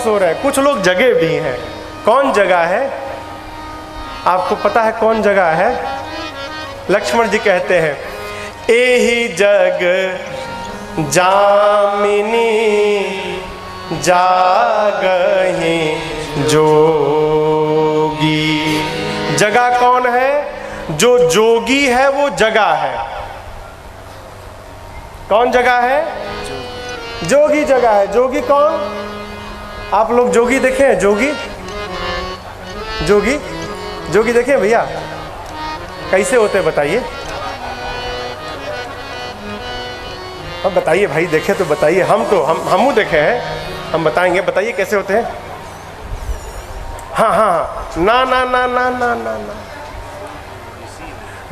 सो रहे हैं, कुछ लोग जगे भी हैं। कौन जगा है? आपको पता है कौन जगा है? लक्ष्मण जी कहते हैं, एहि जग जामिनी जागहि जोगी। जगा कौन है? जो जोगी है वो जगा है। कौन जगा है? जोगी जगा है। जोगी कौन? आप लोग जोगी देखे हैं? जोगी जोगी जोगी देखे भैया? कैसे होते हैं बताइए? अब बताइए भाई, देखे तो बताइए। हम देखे हैं, हम बताएंगे। बताइए कैसे होते हैं? हाँ हाँ, ना ना ना ना ना ना ना।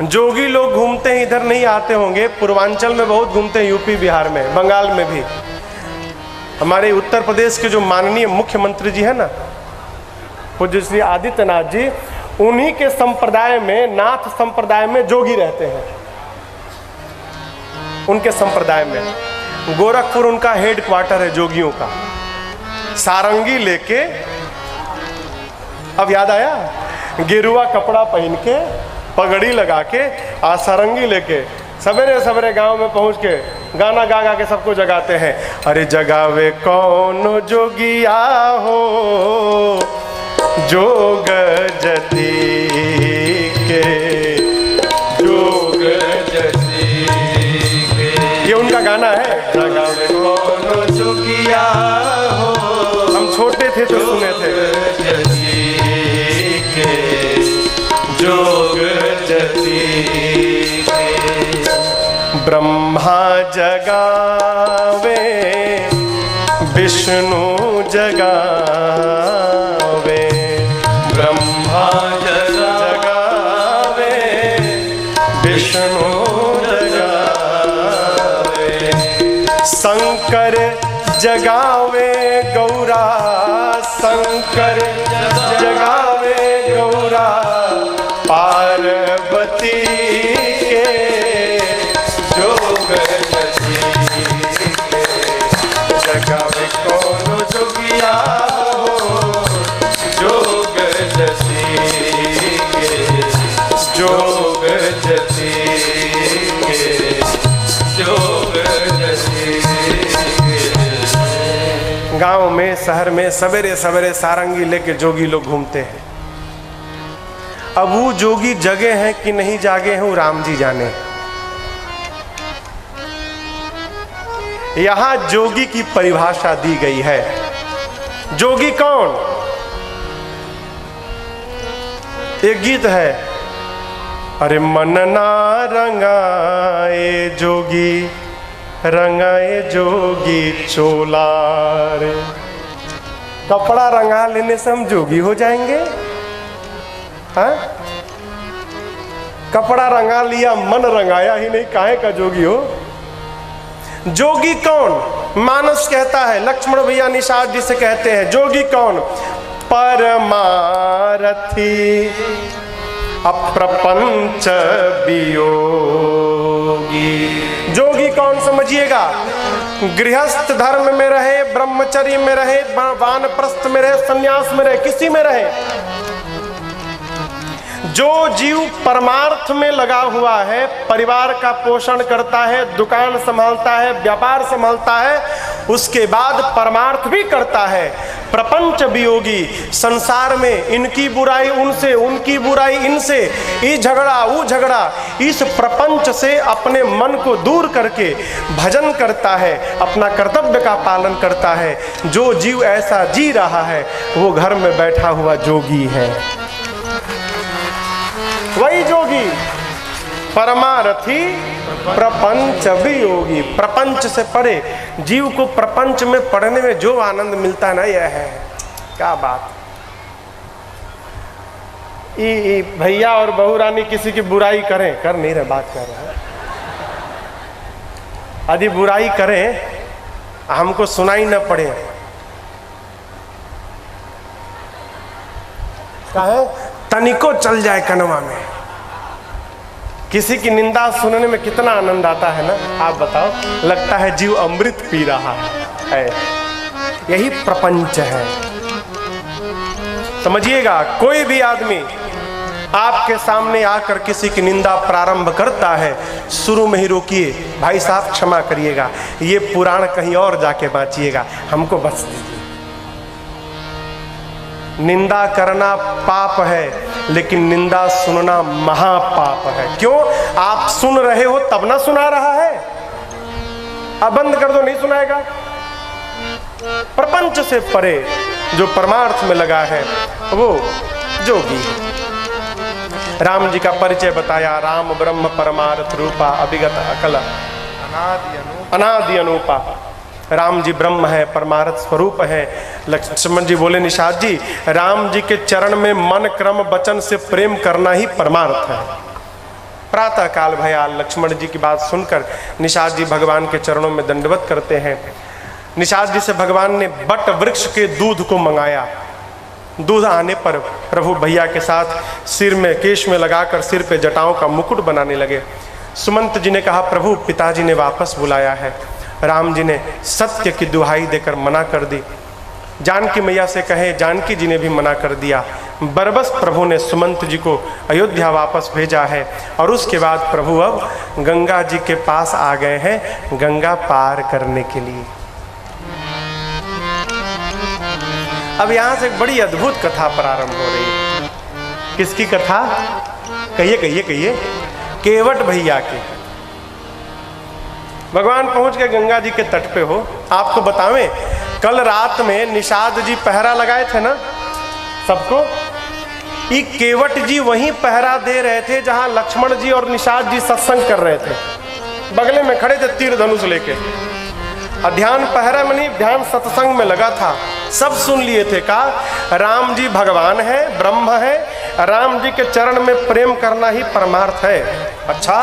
जोगी लोग घूमते हैं, इधर नहीं आते होंगे। पूर्वांचल में बहुत घूमते हैं, यूपी बिहार में, बंगाल में भी। हमारे उत्तर प्रदेश के जो माननीय मुख्यमंत्री जी है ना, पूज्य श्री आदित्यनाथ जी, उन्हीं के संप्रदाय में, नाथ संप्रदाय में जोगी रहते हैं। उनके संप्रदाय में गोरखपुर उनका हेड क्वार्टर है जोगियों का। सारंगी लेके, अब याद आया, गेरुआ कपड़ा पहन के, पगड़ी लगा के, आ सारंगी लेके सवेरे सवेरे गांव में पहुंच के गाना गा गा के सबको जगाते हैं। अरे जगावे कौन जोगिया हो, जोग जति के, जोग जति के, ये उनका गाना है। जगावे कौन जोगिया हो, हम छोटे थे तो सुने थे। जोग जति के, ब्रह्मा जगावे, विष्णु जगावे, ब्रह्मा जगावे, विष्णु जगावे, शंकर जगावे गौरा, शंकर जगावे गौरा, पार्वती के जोग जति के, जगावे कौन जोगिया हो, जोग जति के, जोग जति के, जोग जति के। गांव में, शहर में सवेरे सवेरे सारंगी लेके जोगी लोग घूमते हैं। अब वो जोगी जगे हैं कि नहीं जागे हैं, वो राम जी जाने। यहां जोगी की परिभाषा दी गई है। जोगी कौन? एक गीत है, अरे मन ना रंगाए जोगी, रंगाए जोगी चोला रे। कपड़ा रंगा लेने से हम जोगी हो जाएंगे? हाँ? कपड़ा रंगा लिया, मन रंगाया ही नहीं, काहे का जोगी हो? जोगी कौन? मानस कहता है, लक्ष्मण भैया निषाद जी से कहते हैं, जोगी कौन? परमारथी अप्रपंच वियोगी। जोगी कौन समझिएगा? गृहस्थ धर्म में रहे, ब्रह्मचर्य में रहे, वानप्रस्थ में रहे, सन्यास में रहे, किसी में रहे, जो जीव परमार्थ में लगा हुआ है, परिवार का पोषण करता है, दुकान संभालता है, व्यापार संभालता है, उसके बाद परमार्थ भी करता है। प्रपंच वियोगी, संसार में इनकी बुराई उनसे, उनकी बुराई इनसे, ये झगड़ा वो झगड़ा, इस प्रपंच से अपने मन को दूर करके भजन करता है, अपना कर्तव्य का पालन करता है। जो जीव ऐसा जी रहा है वो घर में बैठा हुआ जोगी है, वही जोगी। परमारथी प्रपंच वियोगी, प्रपंच से परे, जीव को प्रपंच में पढ़ने में जो आनंद मिलता है ना, यह है क्या बात। भैया और बहू रानी किसी की बुराई करें, कर नहीं रहे, बात कर रहे हैं, यदि बुराई करें हमको सुनाई न पड़े, काहे तनिको चल जाए कनवा में। किसी की निंदा सुनने में कितना आनंद आता है ना, आप बताओ। लगता है जीव अमृत पी रहा है। यही प्रपंच है। समझिएगा, कोई भी आदमी आपके सामने आकर किसी की निंदा प्रारंभ करता है, शुरू में ही रोकिए, भाई साहब क्षमा करिएगा, ये पुराण कहीं और जाके बांचिएगा, हमको बख्श दीजिए। निंदा करना पाप है, लेकिन निंदा सुनना महापाप है। क्यों? आप सुन रहे हो तब ना सुना रहा है। अब बंद कर दो, नहीं सुनाएगा। प्रपंच से परे जो परमार्थ में लगा है वो जोगी है। राम जी का परिचय बताया, राम ब्रह्म परमार्थ रूपा अभिगत अकल अनादि अनूपा। राम जी ब्रह्म है, परमार्थ स्वरूप है। लक्ष्मण जी बोले, निषाद जी, राम जी के चरण में मन क्रम वचन से प्रेम करना ही परमार्थ है। प्रातः काल भया, लक्ष्मण जी की बात सुनकर निषाद जी भगवान के चरणों में दंडवत करते हैं। निषाद जी से भगवान ने बट वृक्ष के दूध को मंगाया। दूध आने पर प्रभु भैया के साथ सिर में केश में लगाकर सिर पे जटाओं का मुकुट बनाने लगे। सुमंत जी ने कहा, प्रभु पिताजी ने वापस बुलाया है। राम जी ने सत्य की दुहाई देकर मना कर दी। जानकी मैया से कहे, जानकी जी ने भी मना कर दिया। बरबस प्रभु ने सुमंत जी को अयोध्या वापस भेजा है और उसके बाद प्रभु अब गंगा जी के पास आ गए हैं गंगा पार करने के लिए। अब यहां से एक बड़ी अद्भुत कथा प्रारंभ हो रही है। किसकी कथा? कहिए कहिए कहिए। केवट भैया की। भगवान पहुंच गए गंगा जी के तट पे हो। आपको बतावें, कल रात में निषाद जी पहरा लगाए थे ना सबको। ये केवट जी वहीं पहरा दे रहे थे जहां लक्ष्मण जी और निषाद जी सत्संग कर रहे थे। बगले में खड़े थे तीर धनुष लेके। ध्यान पहरा में नहीं, ध्यान सत्संग में लगा था। सब सुन लिए थे। कहा, राम जी भगवान है, ब्रह्म है, राम जी के चरण में प्रेम करना ही परमार्थ है। अच्छा,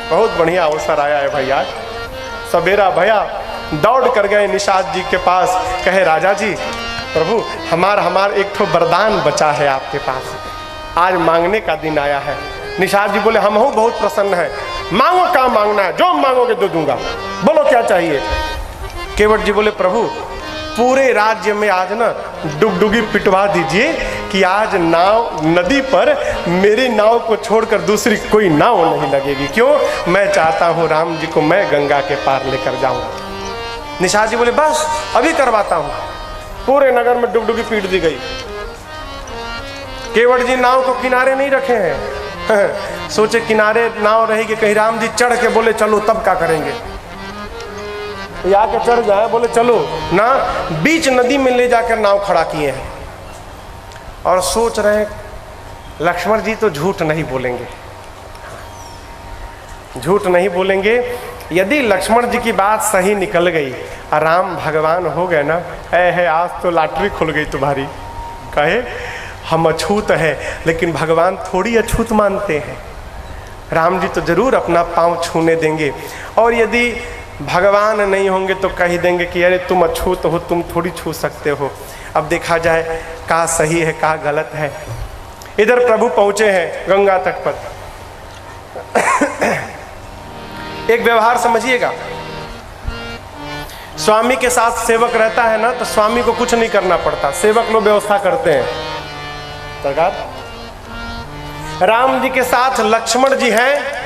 बहुत बढ़िया अवसर आया है भैया। सवेरा भैया दौड़ कर गए निषाद जी के पास। कहे, राजा जी, प्रभु हमार एक ठो वरदान बचा है आपके पास, आज मांगने का दिन आया है। निषाद जी बोले, हम हूँ बहुत प्रसन्न है, मांगो, क्या मांगना है, जो मांगोगे दे दूंगा, बोलो क्या चाहिए। केवट जी बोले, प्रभु पूरे राज्य में आज ना डुगडुगी पिटवा दीजिए कि आज नाव नदी पर मेरी नाव को छोड़कर दूसरी कोई नाव नहीं लगेगी। क्यों? मैं चाहता हूँ राम जी को मैं गंगा के पार लेकर जाऊं। निषाद जी बोले, बस अभी करवाता हूँ। पूरे नगर में डुगडुगी पीट दी गई। केवट जी नाव को किनारे नहीं रखे हैं। सोचे किनारे नाव रहेगी, कहीं राम जी चढ़ के बोले चलो तब क्या करेंगे। या के चढ़ जाए, बोले चलो ना, बीच नदी में ले जाकर नाव खड़ा किए हैं। और सोच रहे लक्ष्मण जी तो झूठ नहीं बोलेंगे, झूठ नहीं बोलेंगे। यदि लक्ष्मण जी की बात सही निकल गई, राम भगवान हो गए ना, है आज तो लॉटरी खुल गई तुम्हारी। कहे, हम अछूत हैं, लेकिन भगवान थोड़ी अछूत मानते हैं। राम जी तो जरूर अपना पांव छूने देंगे। और यदि भगवान नहीं होंगे तो कह देंगे कि अरे तुम अछूत हो, तुम थोड़ी छू सकते हो। अब देखा जाए कहाँ सही है कहाँ गलत है। इधर प्रभु पहुंचे हैं गंगा तट पर। एक व्यवहार समझिएगा, स्वामी के साथ सेवक रहता है ना, तो स्वामी को कुछ नहीं करना पड़ता, सेवक लोग व्यवस्था करते हैं। सरकार, राम जी के साथ लक्ष्मण जी हैं,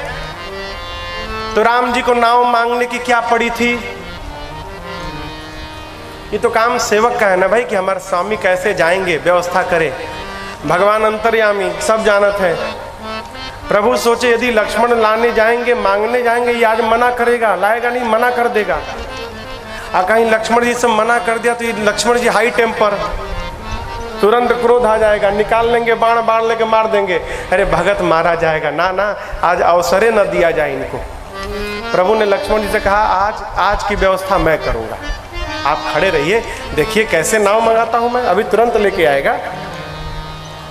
तो राम जी को नाव मांगने की क्या पड़ी थी? ये तो काम सेवक का है ना भाई, कि हमारे स्वामी कैसे जाएंगे, व्यवस्था करें। भगवान अंतर्यामी सब जानत है। प्रभु सोचे यदि लक्ष्मण लाने जाएंगे, मांगने जाएंगे, ये आज मना करेगा, लाएगा नहीं, मना कर देगा। कहीं लक्ष्मण जी से मना कर दिया तो ये लक्ष्मण जी हाई टेम्पर, तुरंत क्रोध आ जाएगा, निकाल लेंगे बाण, बाण लेके मार देंगे। अरे भगत मारा जाएगा ना, ना आज अवसरे न दिया जाए इनको। प्रभु ने लक्ष्मण जी से कहा, आज की व्यवस्था मैं करूंगा, आप खड़े रहिए, देखिए कैसे नाव मंगाता हूं मैं, अभी तुरंत लेके आएगा।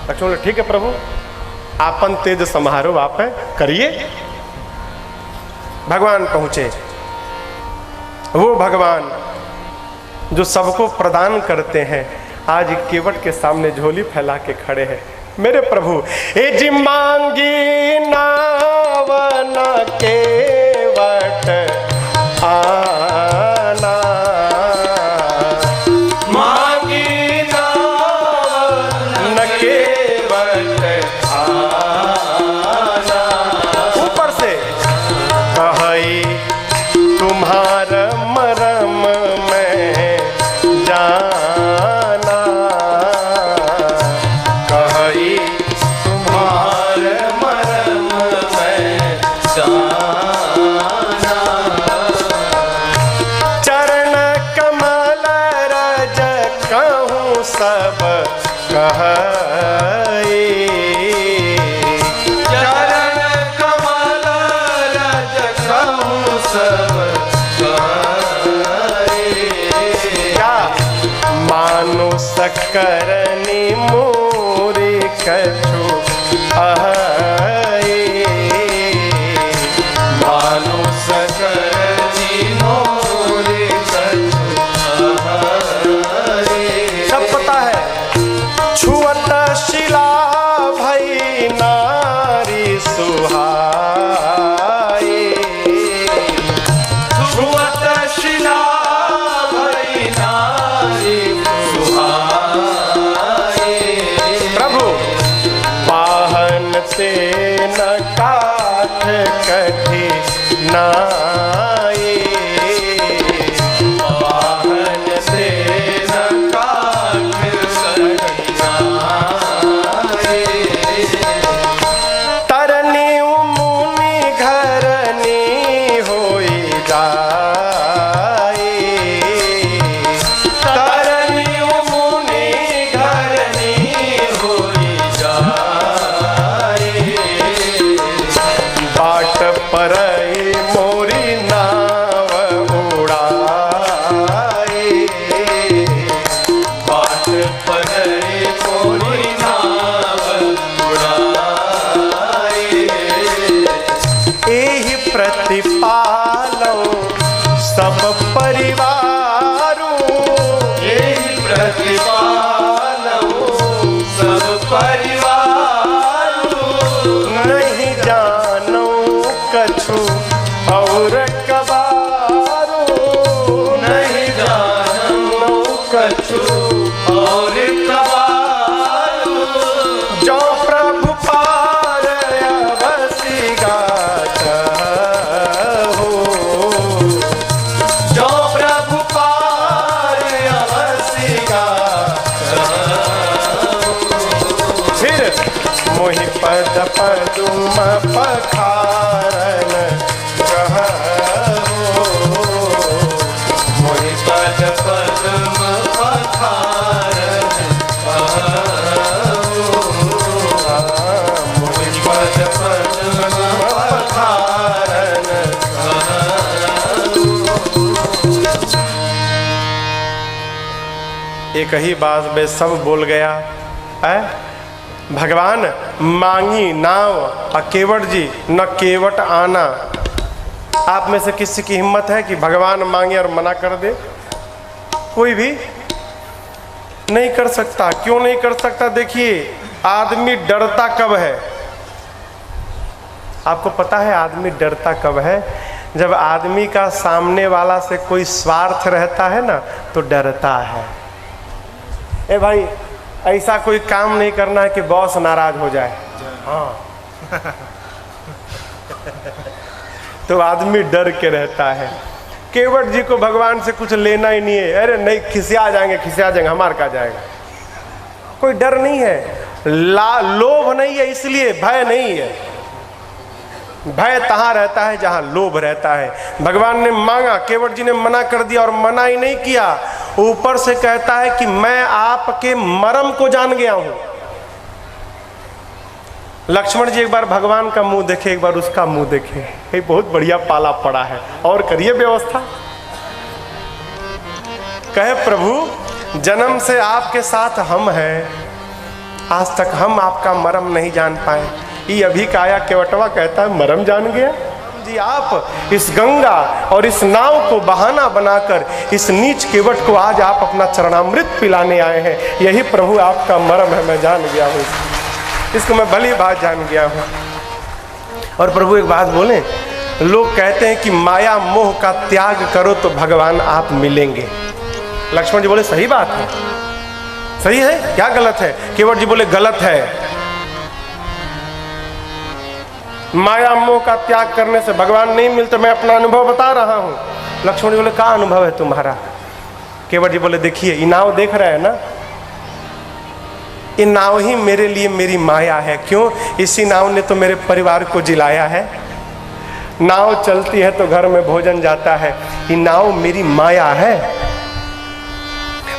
लक्ष्मण बोले, ठीक है प्रभु, आपन तेज समारोह आप है, करिए। भगवान पहुंचे, वो भगवान जो सबको प्रदान करते हैं, आज केवट के सामने झोली फैला के खड़े हैं। मेरे प्रभु, ए जी मांगी नावन केवट आना, सब कहे। चरण कमल रज कहूँ सब कहे। क्या मानुष करनी मोरे कछु अहे। मानुष करनी मोरे कछु अहे। सब पता है। छुअत शिला भई नारी सुहाए। छुअत शिला भई नारी सुहाए। प्रभु पाहन से न काठ कठी नाए। वाहन से न काठ कठिनाए। तरनी मुनि घरनी होई जाए। तरनी मुनि घरनी होई जाए। बाट परई मोरी नाव उड़ाए। बाट पड़े मोरी नाव उड़ाए। एहि प्रतिपालौ सब परिवारू। यही प्रतिपालऊ सब परिवार। नहीं जानो कछु और कबारू। नहीं जानो कछु और कबारू। जो प्रभु पार अवसि गात हो। जो प्रभु पार अवसि गात हो। फिर मोहि पद पदुम पखारन कहहो। मोहि पद पद्म पखारन कहु। मोहि पद पद्म पखारन कहु। एक ही बात में सब बोल गया है। भगवान मांगी नाव और केवट जी न केवट आना। आप में से किसी की हिम्मत है कि भगवान मांगे और मना कर दे? कोई भी नहीं कर सकता। क्यों नहीं कर सकता? देखिए, आदमी डरता कब है? आपको पता है आदमी डरता कब है? जब आदमी का सामने वाला से कोई स्वार्थ रहता है ना, तो डरता है। ए भाई, ऐसा कोई काम नहीं करना है कि बॉस नाराज हो जाए। हाँ तो आदमी डर के रहता है। केवट जी को भगवान से कुछ लेना ही नहीं है। अरे नहीं, खिसिया जाएंगे, हमार का जाएगा। कोई डर नहीं है, लोभ नहीं है, इसलिए भय नहीं है। भय तहाँ रहता है जहाँ लोभ रहता है। भगवान ने मांगा, केवट जी ने मना कर दिया, और मना ही नहीं किया, ऊपर से कहता है कि मैं आपके मर्म को जान गया हूं। लक्ष्मण जी एक बार भगवान का मुंह देखे, एक बार उसका मुंह देखे। ये बहुत बढ़िया पाला पड़ा है, और करिए व्यवस्था। कहे प्रभु, जन्म से आपके साथ हम हैं, आज तक हम आपका मर्म नहीं जान पाए। ये अभी का आया केवटवा कहता है मर्म जान गया। जी, आप इस गंगा और इस नाव को बहाना बनाकर इस नीच केवट को आज आप अपना चरणामृत पिलाने आए हैं। यही प्रभु आपका मर्म है, मैं जान गया हूँ इसको, मैं भली बात जान गया हूँ। और प्रभु एक बात बोले, लोग कहते हैं कि माया मोह का त्याग करो तो भगवान आप मिलेंगे। लक्ष्मण जी बोले सही बात है, सही है, क्या गलत है? केवट जी बोले गलत है। माया मोह का त्याग करने से भगवान नहीं मिलते, मैं अपना अनुभव बता रहा हूँ। लक्ष्मण जी बोले क्या अनुभव है तुम्हारा? केवट जी बोले देखिए, ये नाव देख रहे हैं ना, ये नाव ही मेरे लिए मेरी माया है। क्यों? इसी नाव ने तो मेरे परिवार को जिलाया है। नाव चलती है तो घर में भोजन जाता है, ये नाव मेरी माया है।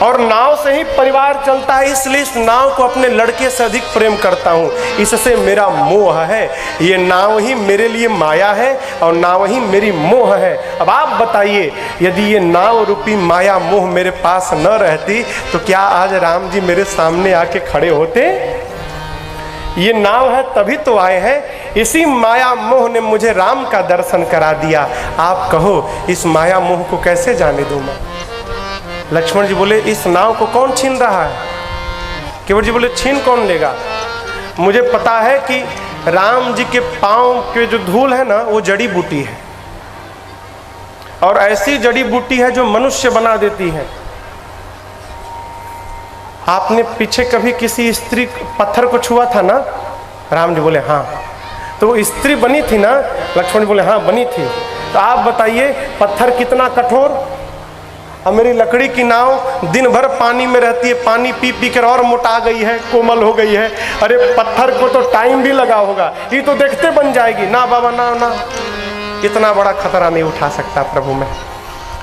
और नाव से ही परिवार चलता है, इसलिए इस नाव को अपने लड़के से अधिक प्रेम करता हूँ। इससे मेरा मोह है, ये नाव ही मेरे लिए माया है और नाव ही मेरी मोह है। अब आप बताइए, यदि ये नाव रूपी माया मोह मेरे पास न रहती तो क्या आज राम जी मेरे सामने आके खड़े होते? ये नाव है तभी तो आए हैं। इसी माया मोह ने मुझे राम का दर्शन करा दिया। आप कहो इस माया मोह को कैसे जाने दूं मैं? लक्ष्मण जी बोले इस नाव को कौन छीन रहा है? केवट जी बोले छीन कौन लेगा? मुझे पता है कि राम जी के पांव के जो धूल है ना वो जड़ी बूटी है, और ऐसी जड़ी बूटी है जो मनुष्य बना देती है। आपने पीछे कभी किसी स्त्री पत्थर को छुआ था ना? राम जी बोले हाँ। तो वो स्त्री बनी थी ना? लक्ष्मण जी बोले हाँ बनी थी। तो आप बताइए पत्थर कितना कठोर, और मेरी लकड़ी की नाव दिन भर पानी में रहती है, पानी पी पी कर और मोटा गई है, कोमल हो गई है। अरे पत्थर को तो टाइम भी लगा होगा, ये तो देखते बन जाएगी ना बाबा ना ना। इतना बड़ा खतरा नहीं उठा सकता प्रभु में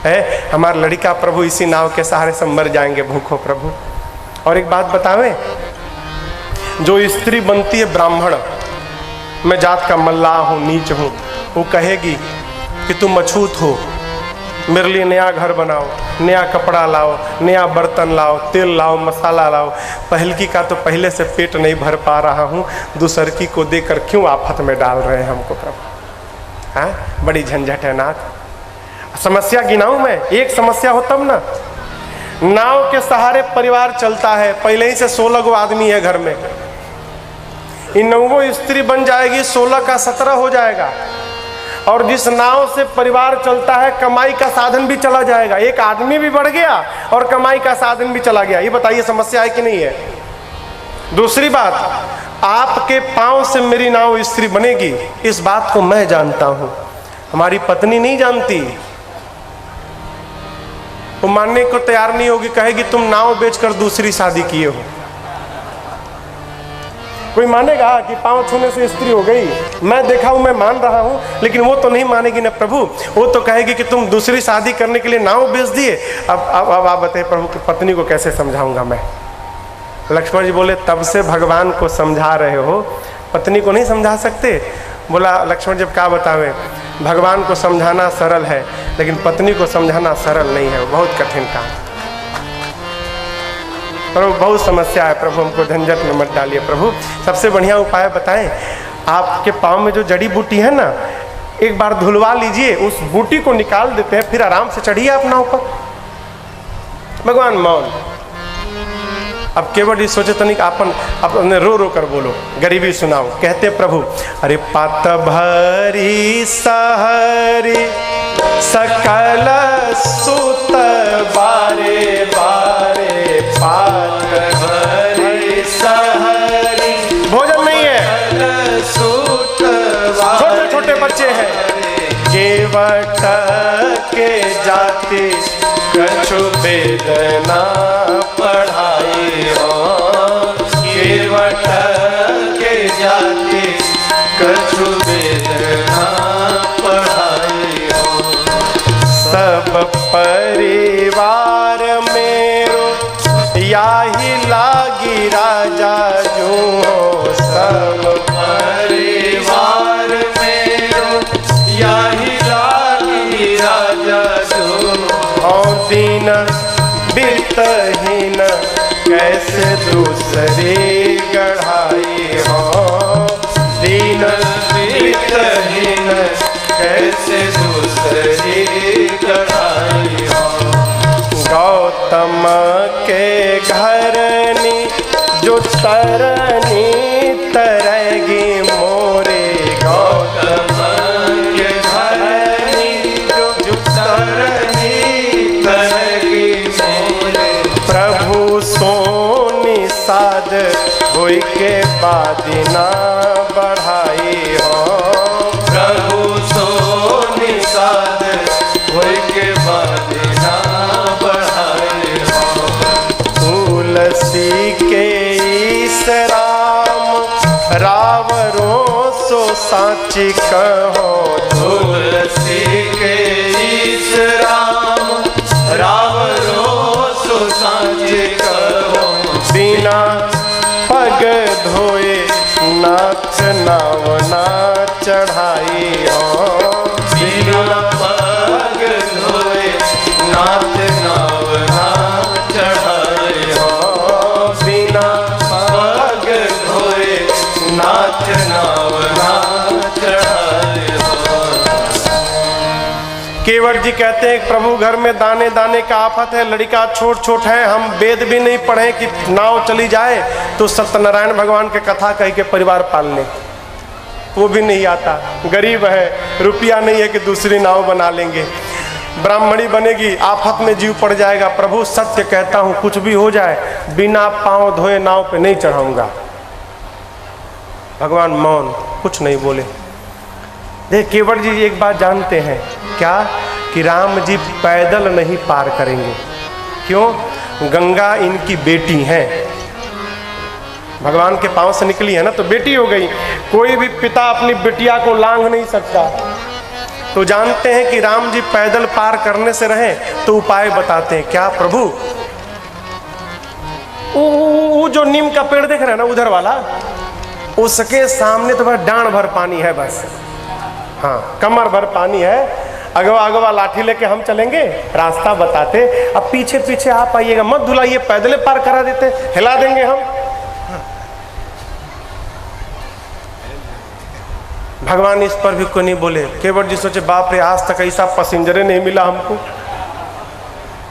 है। हमारा लड़का प्रभु इसी नाव के सहारे से मर जाएंगे भूखों प्रभु। और एक बात बतावें, जो स्त्री बनती है ब्राह्मण, मैं जात का मल्लाह हूँ, नीच हूँ, वो कहेगी कि तुम अछूत हो, मेरे लिए नया घर बनाओ, नया कपड़ा लाओ, नया बर्तन लाओ, तेल लाओ, मसाला लाओ। पहलकी का तो पहले से पेट नहीं भर पा रहा हूँ, दूसरकी को देकर क्यों आफत में डाल रहे हैं हमको प्रभु? हाँ, बड़ी झंझट है नाथ। समस्या गिनाऊं मैं? एक समस्या हो तब ना। नाव के सहारे परिवार चलता है, पहले ही से 16 गो आदमी है घर में, इन 9 स्त्री बन जाएगी, 16 का 17 हो जाएगा। और जिस नाव से परिवार चलता है कमाई का साधन भी चला जाएगा, एक आदमी भी बढ़ गया और कमाई का साधन भी चला गया। ये बताइए समस्या है कि नहीं है? दूसरी बात, आपके पांव से मेरी नाव स्त्री बनेगी, इस बात को मैं जानता हूं, हमारी पत्नी नहीं जानती। वो मानने को तैयार नहीं होगी, कहेगी तुम नाव बेचकर दूसरी शादी किए हो। कोई मानेगा कि पांव छूने से स्त्री हो गई? मैं देखा हूं, मैं मान रहा हूं, लेकिन वो तो नहीं मानेगी ना प्रभु। वो तो कहेगी कि तुम दूसरी शादी करने के लिए नाव बेच दिए। अब आप बताइए प्रभु की पत्नी को कैसे समझाऊंगा मैं? लक्ष्मण जी बोले तब से भगवान को समझा रहे हो, पत्नी को नहीं समझा सकते? बोला लक्ष्मण जी क्या बतावे, भगवान को समझाना सरल है लेकिन पत्नी को समझाना सरल नहीं है, बहुत कठिन काम। प्रभु बहुत समस्या है प्रभु, हमको झंझट में मत डालिए प्रभु। सबसे बढ़िया उपाय बताएं, आपके पाँव में जो जड़ी बूटी है ना, एक बार धुलवा लीजिए, उस बूटी को निकाल देते हैं, फिर आराम से चढ़िए अपना ऊपर। भगवान मौन। अब केवल ये सोचे तो नहीं अपने रो रो कर बोलो, गरीबी सुनाओ। कहते प्रभु अरे पात भरी सहरी सकल सुत बारे बारे, पात भरी सहरी, भोजन नहीं है, छोटे छोटे बच्चे हैं, केवट के जाति कछु वेदना पढ़ाई हो, केवट के जाति कछु वेदना पढ़ाई हो। सब परिवार मेरो याही लागी राजा जो हो, सब परिवार मेरो याही लागी राजा जो हो। दीन बिरतहीन कैसे दूसरे गढ़ाई हो, दीन बिरतहीन कैसे दूसरे गढ़ाई हो। गौतम के घरनी जो तरनी तरगी मोरे, गौतम के घरनी जो तरनी तरगी मोरे। प्रभु सोनी साध होई के बादिना बढ़ाई हो, प्रभु सोनी साध होई के बादिना बढ़ाई हो। तुलसी के ईस राम रावरों सो साची कहो, तुलसी के ईस राम रावरों सो साचे कहो बिना पग धोए नाथ नाव ना चढ़ाई हो। बिना पग धोए नाथ नाव ना चढ़ाए हो। बिना पग धोए नाथ नाव ना चढ़ाए हो। केवट जी कहते हैं प्रभु घर में दाने दाने का आफत है, लड़का छोट छोट है, हम वेद भी नहीं पढ़े कि नाव चली जाए तो सत्यनारायण भगवान के कथा कह के परिवार पाल ले, वो भी नहीं आता, गरीब है, रुपया नहीं है कि दूसरी नाव बना लेंगे, ब्राह्मणी बनेगी, आफत में जीव पड़ जाएगा। प्रभु सत्य कहता हूँ कुछ भी हो जाए बिना पांव धोए नाव पे नहीं चढ़ाऊंगा। भगवान मौन, कुछ नहीं बोले। देख केवट जी एक बात जानते हैं क्या, कि राम जी पैदल नहीं पार करेंगे। क्यों? गंगा इनकी बेटी है, भगवान के पांव से निकली है ना तो बेटी हो गई। कोई भी पिता अपनी बिटिया को लांघ नहीं सकता। तो जानते हैं कि राम जी पैदल पार करने से रहे तो उपाय बताते हैं। क्या प्रभु? वो जो नीम का पेड़ देख रहे हैं ना उधर वाला, उसके सामने तो बस डांड भर पानी है, बस हाँ कमर भर पानी है। अगवा अगवा लाठी लेके हम चलेंगे, रास्ता बताते, अब पीछे पीछे आप आइएगा, मत धुलाइए, पैदल पार करा देते, हिला देंगे हम। भगवान इस पर भी कोई नहीं बोले। केवट जी सोचे बाप रे, आज तक ऐसा पैसेंजर नहीं मिला हमको,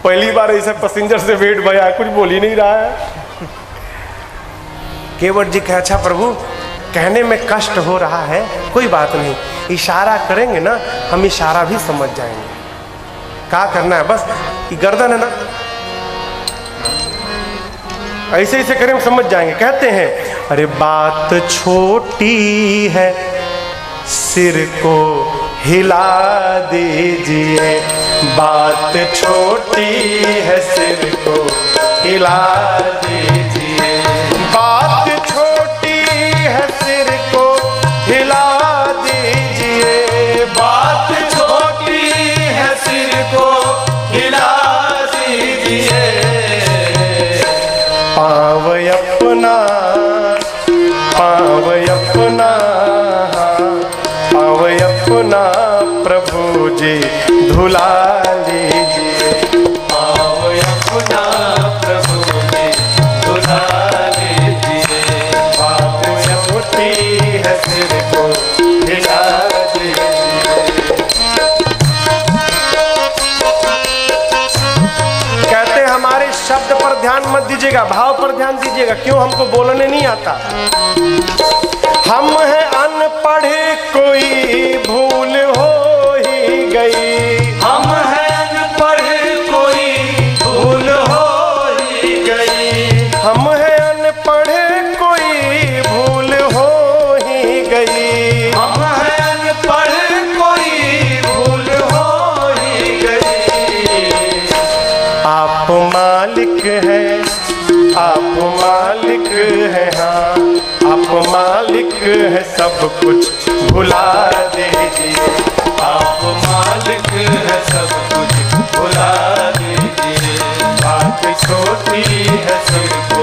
पहली बार ऐसा पैसेंजर से वेट भया, कुछ बोल ही नहीं रहा है। केवट जी कहे अच्छा प्रभु कहने में कष्ट हो रहा है, कोई बात नहीं, इशारा करेंगे ना हम इशारा भी समझ जाएंगे। क्या करना है? बस ये गर्दन है ना, ऐसे ऐसे करें हम समझ जाएंगे। कहते हैं अरे बात छोटी है सिर को हिला दीजिए, बात छोटी है सिर को हिला दीजिए, बात छोटी है सिर को हिला दीजिए, बात छोटी है सिर को हिला दीजिए, पाँव अपना पाँव अपना पाँव अपना प्रभु जी धुला लीजिए, पाँव अपना प्रभु जी धुला लीजिए, बात छोटी है सिर को हिला दीजिए। कहते हैं हमारे शब्द पर ध्यान मत दीजिएगा, भाव पर ध्यान दीजिएगा। क्यों? हमको बोलने नहीं आता, हम हैं अनपढ़, कोई भूल हो ही गई, हम हैं अनपढ़ कोई भूल हो ही गई, हम हैं अनपढ़ कोई भूल हो ही गई, हम हैं अनपढ़ कोई भूल हो ही गई, आप मालिक हैं, आप मालिक हैं, हाँ आप मालिक हैं, सब कुछ भुला दीजिए, आप मालिक है सब कुछ भुला दीजिए, बात छोटी है सिर को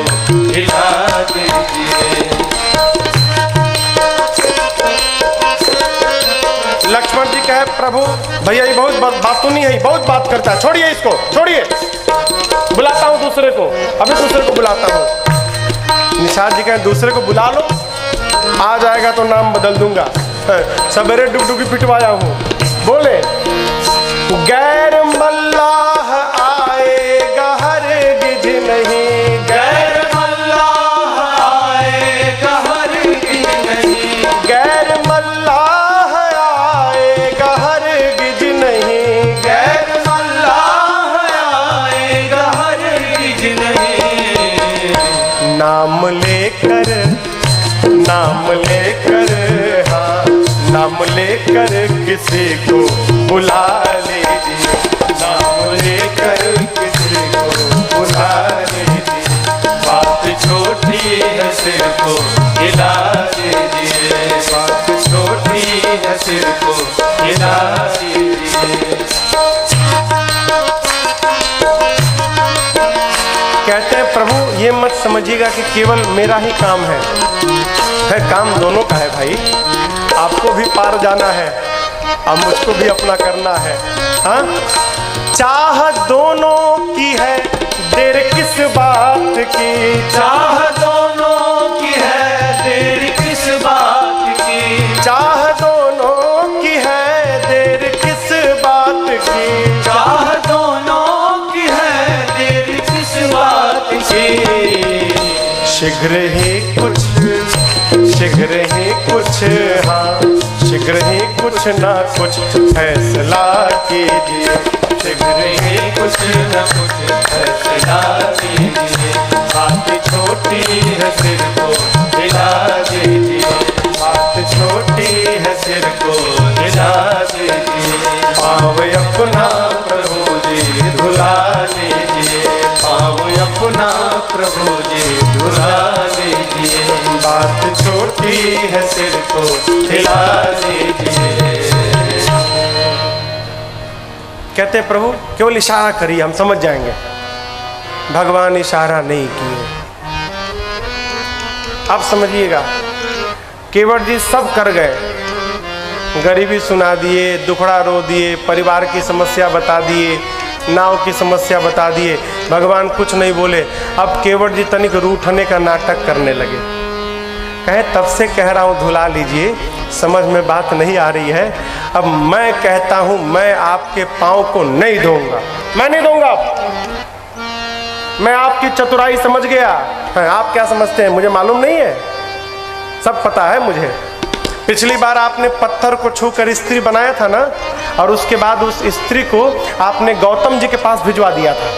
हिला दीजिए। लक्ष्मण जी कहे प्रभु भैया ये बहुत बातूं नहीं है, बहुत बात करता है, छोड़िए इसको, छोड़िए, बुलाता हूँ दूसरे को, अभी दूसरे को बुलाता हूँ। निषाद जी कहे दूसरे को बुला लो, आ जाएगा तो नाम बदल दूंगा, सवेरे डुगडुगी पिटवाया हूँ। बोले गैर मल्लाह आएगा हरगिज नहीं, गैर मल्लाह आएगा हरगिज नहीं, गैर मल्लाह आएगा हरगिज नहीं, गैर मल्लाह आएगा हरगिज नहीं, नाम लेकर हाँ नाम लेकर किसी को बुला लीजिए, नाम लेकर किसी को बुला लीजिए, बात छोटी है सिर को हिला दीजिए, बात छोटी है सिर को हिला दीजिए। प्रभु ये मत समझिएगा कि केवल मेरा ही काम है काम दोनों का है भाई। आपको भी पार जाना है और मुझको भी अपना करना है। हाँ, चाह दोनों की है, देर किस बात की। चाह दोनों की है, देर किस बात की। चाह दोनों की है, देर किस बात की। चाह दोनों की है, देर किस बात की। शीघ्र ही कुछ हाँ, शीघ्र ही कुछ ना कुछ फैसला कीजिए। शीघ्र ही कुछ न कुछ फैसला कीजिए। बात छोटी है सिर को हिला दीजिए। बात छोटी है सिर को हिला दीजिए। पाँव अपना प्रभु जी धुला दीजिए। पाँव अपना प्रभु जी धुला दीजिए। बात छोटी है सिर को हिला दीजिए। कहते हैं प्रभु केवल इशारा करिए हम समझ जाएंगे। भगवान इशारा नहीं किए। अब समझिएगा, केवट जी सब कर गए। गरीबी सुना दिए, दुखड़ा रो दिए, परिवार की समस्या बता दिए, नाव की समस्या बता दिए। भगवान कुछ नहीं बोले। अब केवट जी तनिक रूठने का नाटक करने लगे। कहे तब से कह रहा हूँ धुला लीजिए, समझ में बात नहीं आ रही है। अब मैं कहता हूँ मैं आपके पाँव को नहीं धोऊंगा, मैं नहीं धोऊंगा। मैं आपकी चतुराई समझ गया। आप क्या समझते हैं मुझे मालूम नहीं है, सब पता है मुझे। पिछली बार आपने पत्थर को छूकर स्त्री बनाया था ना, और उसके बाद उस स्त्री को आपने गौतम जी के पास भिजवा दिया था।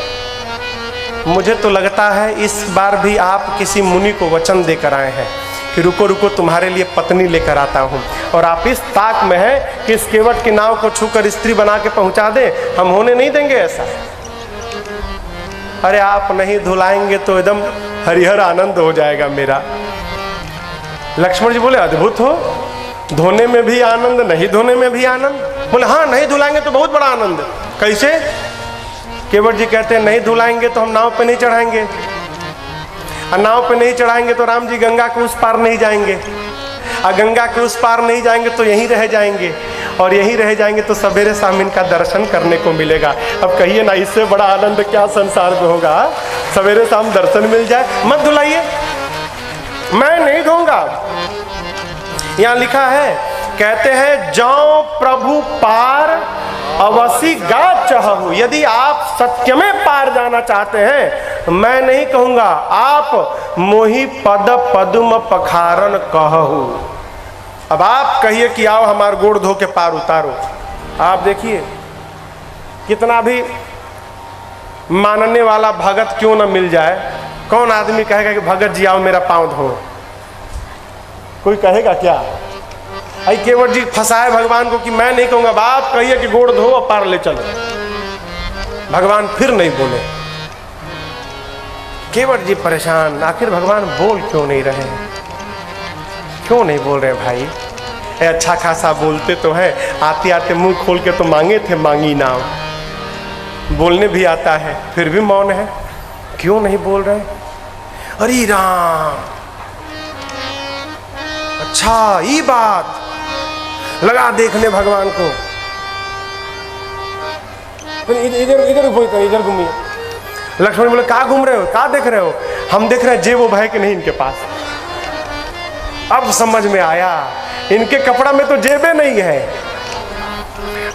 मुझे तो लगता है इस बार भी आप किसी मुनि को वचन देकर आए हैं कि रुको रुको तुम्हारे लिए पत्नी लेकर आता हूँ। और आप इस ताक में है कि इस केवट की नाव को छूकर स्त्री बना के पहुँचा दे। हम होने नहीं देंगे ऐसा। अरे आप नहीं धुलाएंगे तो एकदम हरिहर आनंद हो जाएगा मेरा। लक्ष्मण जी बोले अद्भुत हो, धोने में भी आनंद, नहीं धोने में भी आनंद। बोले हाँ, नहीं धुलाएंगे तो बहुत बड़ा आनंद। कैसे? केवट जी कहते हैं नहीं धुलाएंगे तो हम नाव पे नहीं चढ़ाएंगे, और नाव पे नहीं चढ़ाएंगे तो राम जी गंगा के उस पार नहीं जाएंगे, और गंगा के उस पार नहीं जाएंगे तो यहीं रह जाएंगे, और यहीं रह जाएंगे तो सवेरे शाम इनका दर्शन करने को मिलेगा। अब कहिए ना, इससे बड़ा आनंद क्या संसार में होगा। सवेरे शाम दर्शन मिल जाए। मत धुलाइए, मैं नहीं दूंगा। यहाँ लिखा है, कहते हैं जाओ प्रभु पार अवसी गा चाहू। यदि आप सत्य में पार जाना चाहते हैं, मैं नहीं कहूंगा, आप मोहि पद पद्म पखारन कहू। अब आप कहिए कि आओ हमार गोड़ धो के पार उतारो। आप देखिए कितना भी मानने वाला भगत क्यों न मिल जाए, कौन आदमी कहेगा कि भगत जी आओ मेरा पांव धो? कोई कहेगा क्या? आई केवट जी फंसाए भगवान को कि मैं नहीं कहूंगा, बाप कहिए कि गोड़ धो और पार ले चलो। भगवान फिर नहीं बोले। केवट जी परेशान, आखिर भगवान बोल क्यों नहीं रहे, क्यों नहीं बोल रहे भाई? अच्छा खासा बोलते तो है, आते आते मुंह खोल के तो मांगे थे मांगी नाव, बोलने भी आता है फिर भी मौन है, क्यों नहीं बोल रहे? अरे राम, अच्छा ये बात, लगा देखने भगवान को। इधर घूमिए। लक्ष्मण बोले कहाँ घूम रहे हो, कहाँ देख रहे हो? हम देख रहे हैं जेब वो भाई के नहीं इनके पास। अब समझ में आया, इनके कपड़ा में तो जेबें नहीं है।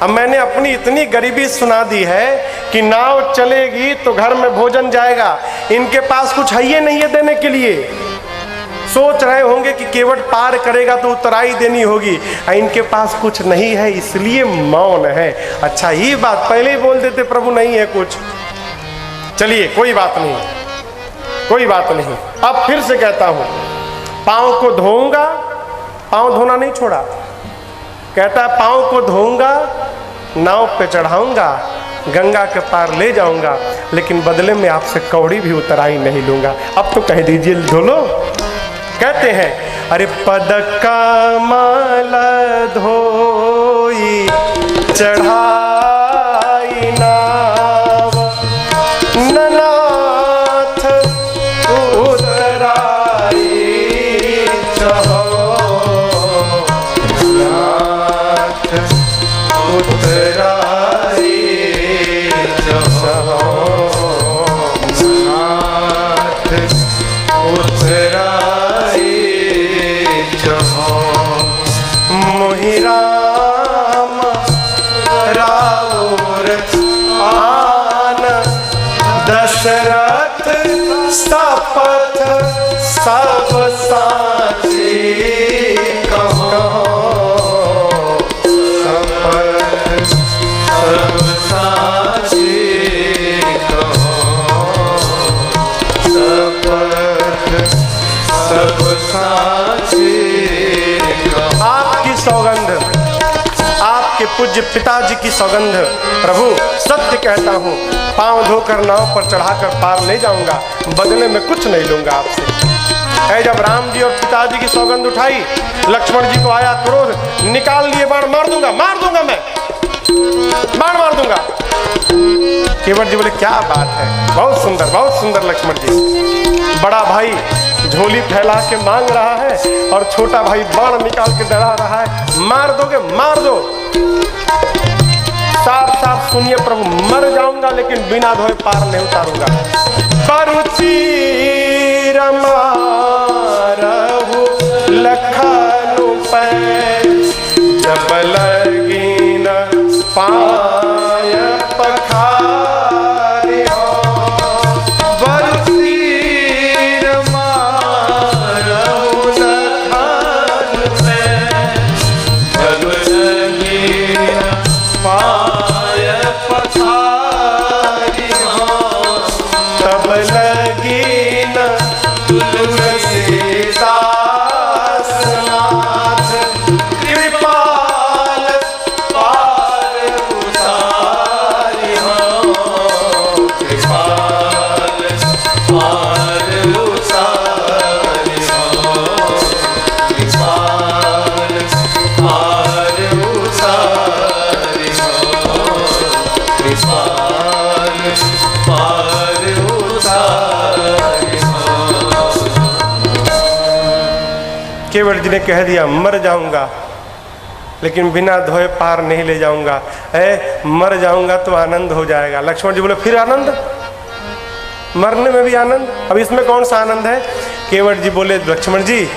अब मैंने अपनी इतनी गरीबी सुना दी है कि नाव चलेगी तो घर में भोजन जाएगा, इनके पास कुछ है ही नहीं है देने के लिए। सोच रहे होंगे कि केवट पार करेगा तो उतराई देनी होगी, इनके पास कुछ नहीं है इसलिए मौन है। अच्छा ये बात पहले ही बोल देते प्रभु नहीं है कुछ। चलिए कोई बात नहीं, कोई बात नहीं। अब फिर से कहता हूं, पाँव को धोऊंगा, पाँव धोना नहीं छोड़ा, कहता है पाँव को धोऊंगा, नाव पे चढ़ाऊंगा, गंगा के पार ले जाऊंगा, लेकिन बदले में आपसे कौड़ी भी उतराई नहीं लूंगा। अब तो कह दीजिए धो लो। कहते हैं अरे पद कमल धोई चढ़ाई नाव, ननाथ उतराए जहाँ मोहि राम राउर आन दशरथ शपथ सब साचे कहो शपथ सब साचे कहो शपथ सब साचे कहो। आपकी सौगंध, आपके पूज्य पिताजी की सौगंध प्रभु सत्य कहता हूँ, पांव धोकर नाव पर चढ़ाकर पार ले जाऊंगा, बदले में कुछ नहीं लूंगा आपसे। है जब राम जी और पिताजी की सौगंध उठाई, लक्ष्मण जी को आया क्रोध, निकाल लिए बाण, मार दूंगा मैं, बाण मार दूंगा। केवट जी बोले क्या बात है, बहुत सुंदर लक्ष्मण जी। बड़ा भाई झोली फैला के मांग रहा है और छोटा भाई बाण निकाल के डरा रहा है, मार दोगे मार दो। साफ साफ सुनिए प्रभु, मर जाऊंगा लेकिन बिना धोए पार नहीं उतारूंगा। परुचीर मारहु लखनु पै, जब लगी न पाय पखारि हो। बरसीर मारहु लखनु पै, जब लगी न पाय पखारि हो। तब लगी न तुलसीदास नाथ, कृपाल पार उतारि हो। कृपाल पार उतारि हो। कृपाल पार उतारि हो। कृपाल पार उतारि हो। केवट जी ने कह दिया मर जाऊंगा लेकिन बिना धोए पार नहीं ले जाऊंगा। मर जाऊंगा तो आनंद हो जाएगा। लक्ष्मण जी बोले फिर आनंद, मरने में भी आनंद, अब इसमें कौन सा आनंद है? केवट जी बोले लक्ष्मण जी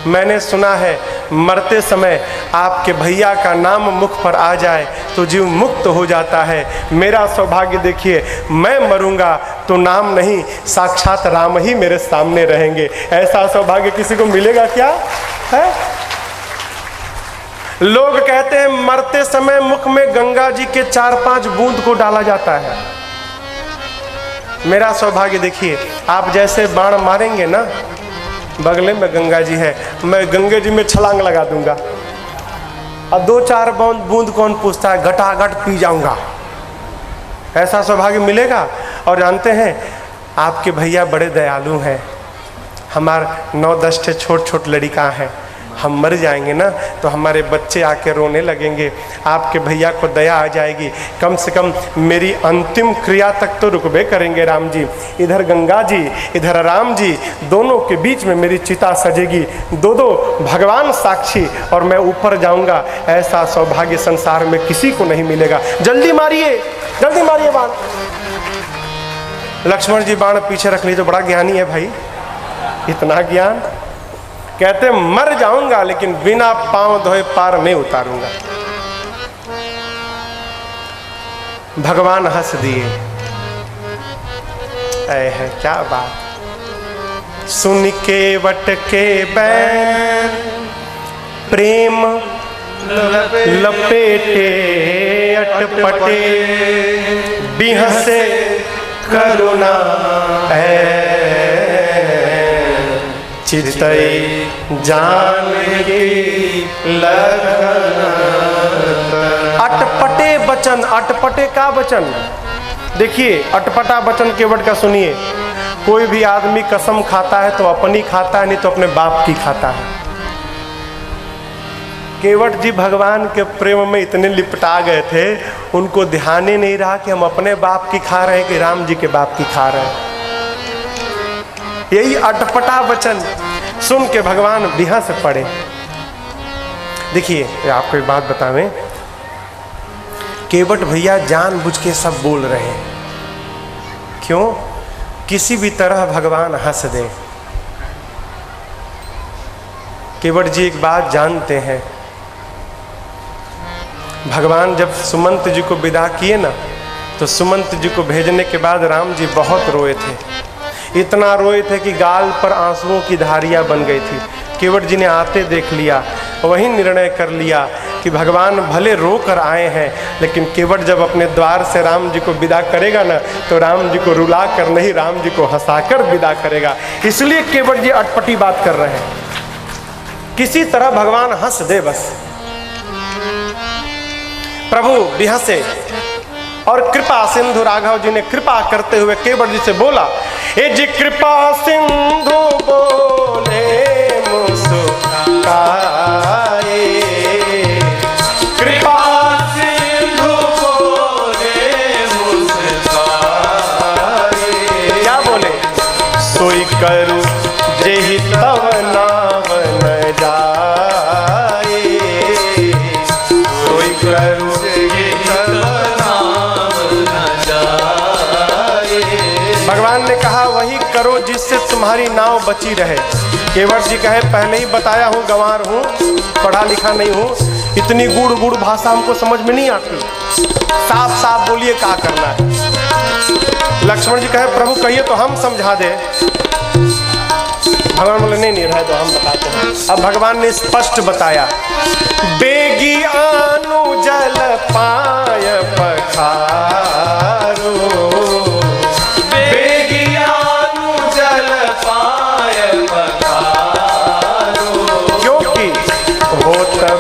मैंने सुना है मरते समय आपके भैया का नाम मुख पर आ जाए तो जीव मुक्त हो जाता है। मेरा सौभाग्य देखिए, मैं मरूंगा तो नाम नहीं, साक्षात राम ही मेरे सामने रहेंगे। ऐसा सौभाग्य किसी को मिलेगा क्या है? लोग कहते हैं मरते समय मुख में गंगा जी के 4-5 बूंद को डाला जाता है। मेरा सौभाग्य देखिए, आप जैसे बाण मारेंगे ना, बगले में गंगा जी है, मैं गंगे जी में छलांग लगा दूंगा। अब 2-4 बूंद कौन पूछता है, घटाघट पी जाऊंगा। ऐसा सौभाग्य मिलेगा। और जानते हैं आपके भैया बड़े दयालु हैं। हमारे 9-10 छोट लड़का हैं, हम मर जाएंगे ना तो हमारे बच्चे आके रोने लगेंगे, आपके भैया को दया आ जाएगी, कम से कम मेरी अंतिम क्रिया तक तो रुकबे करेंगे राम जी। इधर गंगा जी इधर राम जी, दोनों के बीच में मेरी चिता सजेगी, दो भगवान साक्षी, और मैं ऊपर जाऊंगा। ऐसा सौभाग्य संसार में किसी को नहीं मिलेगा। जल्दी मारिए बाण। लक्ष्मण जी बाण पीछे रख ली, तो बड़ा ज्ञानी है भाई, इतना ज्ञान। कहते मर जाऊंगा लेकिन बिना पांव धोए पार नहीं उतारूंगा। भगवान हंस दिए। है क्या बात। सुन के वट के बैन प्रेम लपेटे अटपटे, बिहसे करुणा चितई जान की लगन। अटपटे वचन, अटपटे का वचन देखिए, अटपटा वचन केवट का सुनिए। कोई भी आदमी कसम खाता है तो अपनी खाता है, नहीं तो अपने बाप की खाता है। केवट जी भगवान के प्रेम में इतने लिपटा गए थे, उनको ध्यान ही नहीं रहा कि हम अपने बाप की खा रहे हैं कि राम जी के बाप की खा रहे हैं। यही अटपटा वचन सुन के भगवान बिहा से पड़े। देखिए आपको एक बात बतावें, केवट भैया जानबूझ के सब बोल रहे हैं। क्यों? किसी भी तरह भगवान हंस दे। केवट जी एक बात जानते हैं, भगवान जब सुमंत जी को विदा किए ना, तो सुमंत जी को भेजने के बाद राम जी बहुत रोए थे। इतना रोए थे कि गाल पर आंसुओं की धारियां बन गई थी। केवट जी ने आते देख लिया, वही निर्णय कर लिया कि भगवान भले रो कर आए हैं, लेकिन केवट जब अपने द्वार से राम जी को विदा करेगा ना, तो राम जी को रुला कर नहीं, राम जी को हंसाकर विदा करेगा। इसलिए केवट जी अटपटी बात कर रहे हैं, किसी तरह भगवान हंस दे बस। प्रभु भी हंसे और कृपा सिंधु राघव जी ने कृपा करते हुए केवट जी से बोला, ए जी कृपा सिंधु बोले मुस्काए, कृपा सिंधु बोले मुस्काए। क्या बोले? सोई करू जेहि तव नाम न जाए, सोई करू भगवान ने कहा वही करो जिससे तुम्हारी नाव बची रहे। केवट जी कहे पहले ही बताया हूँ, गंवार हूँ, पढ़ा लिखा नहीं हूँ, इतनी गुड़ गुड़ भाषा हमको समझ में नहीं आती, साफ साफ बोलिए क्या करना है। लक्ष्मण जी कहे प्रभु कहिए तो हम समझा दे। भगवान बोले नहीं रहे तो हम बताते हैं। अब भगवान ने स्पष्ट बताया, बेगी आनु जल पाय पखारो,